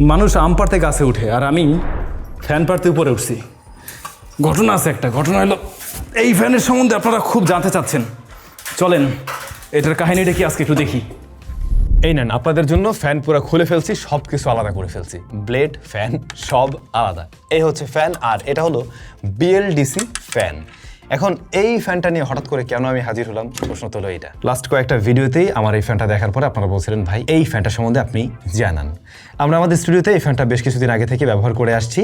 মানুষ আম পাড়তে গাছে উঠে, আর আমি ফ্যান পাড়তে উপরে উঠছি। ঘটনা আছে একটা, ঘটনা হলো এই ফ্যানের সম্বন্ধে আপনারা খুব জানতে চাচ্ছেন। চলেন এটার কাহিনীটা কি আজকে একটু দেখি। এই নেন আপনাদের জন্য ফ্যান পুরো খুলে ফেলছি, সব কিছু আলাদা করে ফেলছি। ব্লেড, ফ্যান সব আলাদা। এই হচ্ছে ফ্যান, আর এটা হলো বিএলডিসি ফ্যান। এখন এই ফ্যানটা নিয়ে হঠাৎ করে কেন আমি হাজির হলাম, প্রশ্ন তো হলো এইটা। লাস্ট কয়েকটা ভিডিওতেই আমার এই ফ্যানটা দেখার পরে আপনারা বলছিলেন ভাই এই ফ্যানটা সম্বন্ধে আপনি জানান। আমরা আমাদের স্টুডিওতে এই ফ্যানটা বেশ কিছুদিন আগে থেকে ব্যবহার করে আসছি,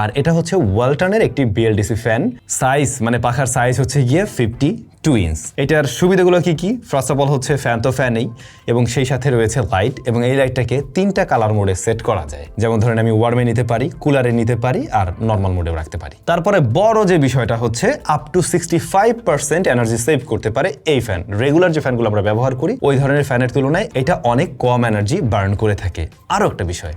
আর এটা হচ্ছে ওয়ালটনের একটি বিএলডিসি ফ্যান। সাইজ মানে পাখার সাইজ হচ্ছে গিয়ে 52 ইঞ্চ। এটার সুবিধাগুলো কি কি? ফার্স্ট অফ অল হচ্ছে ফ্যান তো ফ্যানেই, এবং সেই সাথে রয়েছে লাইট, এবং এই লাইটটাকে 3টা কালার মোডে সেট করা যায়। যেমন ধরেন আমি ওয়ার্মে নিতে পারি, কুলারে নিতে পারি, আর নর্মাল মোডেও রাখতে পারি। তারপরে বড় যে বিষয়টা হচ্ছে আপ টু 65% এনার্জি সেভ করতে পারে এই ফ্যান। রেগুলার যে ফ্যানগুলো আমরা ব্যবহার করি ওই ধরনের ফ্যানের তুলনায় এটা অনেক কম এনার্জি বার্ন করে থাকে। আরও একটা বিষয়,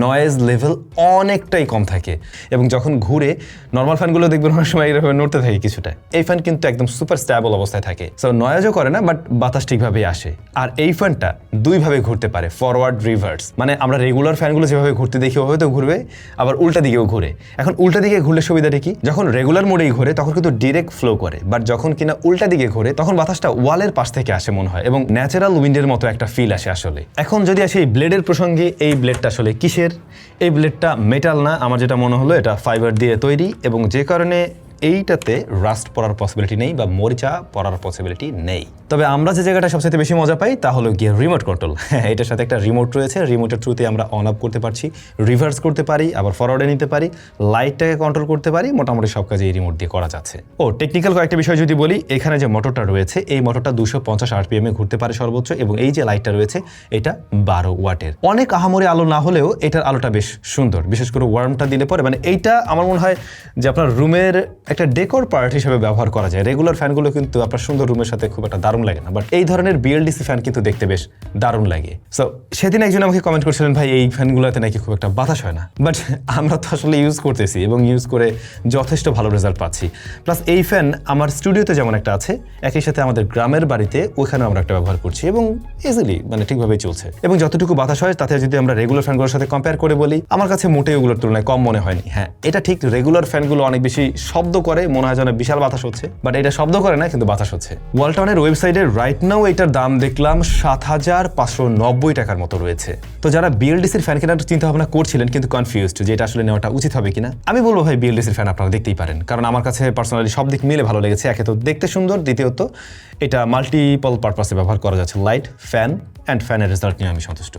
নয়েজ লেভেল অনেকটাই কম থাকে, এবং যখন ঘুরে নর্মাল ফ্যানগুলো দেখবেন অনেক সময় এরকম নড়তে থাকে কিছুটা, এই ফ্যান কিন্তু একদম সুপার স্ট্যাবল অবস্থায় থাকে। সো নয়েজও করে না, বাট বাতাস ঠিকভাবেই আসে। আর এই ফ্যানটা দুইভাবে ঘুরতে পারে, ফরওয়ার্ড রিভার্স। মানে আমরা রেগুলার ফ্যানগুলো যেভাবে ঘুরতে দেখি ওভাবে তো ঘুরবে, আবার উল্টা দিকেও ঘুরে। এখন উল্টা দিকে ঘুরলে সুবিধাটা কি? যখন রেগুলার মোডেই ঘুরে তখন কিন্তু ডিরেক্ট ফ্লো করে, বাট যখন কিনা উল্টা দিকে ঘুরে তখন বাতাসটা ওয়ালের পাশ থেকে আসে মনে হয়, এবং ন্যাচারাল উইন্ডের মতো একটা ফিল আসে আসলে। এখন যদি আসে এই ব্লেডের প্রসঙ্গে, এই ব্লেডটা আসলে কিসের? এই ব্লেডটা মেটাল না, আমার যেটা মনে হলো এটা ফাইবার দিয়ে তৈরি, এবং যে কারণে এইটাতে রাস্ট পড়ার পসিবিলিটি নেই বা মরিচা পড়ার পসিবিলিটি নেই। তবে আমরা যে জায়গাটা সবচেয়ে বেশি মজা পাই তা হলো গিয়ে রিমোট কন্ট্রোল। এটার সাথে একটা রিমোট রয়েছে, রিমোটের থ্রুতে আমরা অন অফ করতে পারছি, রিভার্স করতে পারি, আবার ফরওয়ার্ডে নিতে পারি, লাইটটাকে কন্ট্রোল করতে পারি। মোটামুটি সব কাজে এই রিমোট দিয়ে করা যাচ্ছে। ও টেকনিক্যাল কয়েকটা বিষয় যদি বলি, এখানে যে মোটরটা রয়েছে এই মোটরটা 250 RPM এ ঘুরতে পারে সর্বোচ্চ, এবং এই যে লাইটটা রয়েছে এটা 12 ওয়াটের। অনেক আহামরি আলো না হলেও এটার আলোটা বেশ সুন্দর, বিশেষ করে ওয়ার্মটা দিলে পরে মানে এইটা আমার মনে হয় যে আপনার রুমের একটা ডেকোর পার্ট হিসেবে ব্যবহার করা যায়। রেগুলার ফ্যানগুলো কিন্তু আপনার সুন্দর রুমের সাথে খুব একটা দারুণ লাগে না, বাট এই ধরনের বিএলডিসি ফ্যান কিন্তু দেখতে বেশ দারুণ লাগে। সো সেদিন একজন আমাকে কমেন্ট করছিলেন ভাই এই ফ্যানগুলোতে নাকি খুব একটা বাতাস হয় না, বাট আমরা তো আসলে ইউজ করতেছি এবং ইউজ করে যথেষ্ট ভালো রেজাল্ট পাচ্ছি। প্লাস এই ফ্যান আমার স্টুডিওতে যেমন একটা আছে, একই সাথে আমাদের গ্রামের বাড়িতে ওইখানেও আমরা একটা ব্যবহার করছি, এবং ইজিলি মানে ঠিকভাবেই চলছে। এবং যতটুকু বাতাস হয় তাতে যদি আমরা রেগুলার ফ্যানগুলোর সাথে কম্পেয়ার করে বলি, আমার কাছে মোটেই ওগুলোর তুলনায় কম মনে হয়নি। হ্যাঁ এটা ঠিক, রেগুলার ফ্যানগুলো অনেক বেশি শব্দ করে, মনে হয় যেন বিশাল বাতাস হচ্ছে, বাট এটা শব্দ করে না কিন্তু বাতাস হচ্ছে। ওয়ালটনের ওয়েবসাইটে রাইট নাও এটার দাম দেখলাম 7,590 টাকার মতো রয়েছে। তো যারা বিএলডিসির ফ্যান কেনার চিন্তা ভাবনা করছিলেন কিন্তু কনফিউজড যে এটা আসলে নেওয়াটা উচিত হবে কিনা, আমি বলবো ভাই বিএলডিসির ফ্যান আপনারা দেখতেই পারেন, কারণ আমার কাছে পার্সোনালি সব দিক মিলে ভালো লেগেছে। একে তো দেখতে সুন্দর, দ্বিতীয়ত এটা মাল্টিপল পারপাসে ব্যবহার করা যাচ্ছে। লাইট, ফ্যান অ্যান্ড ফ্যানের রেজাল্ট নিয়ে আমি সন্তুষ্ট।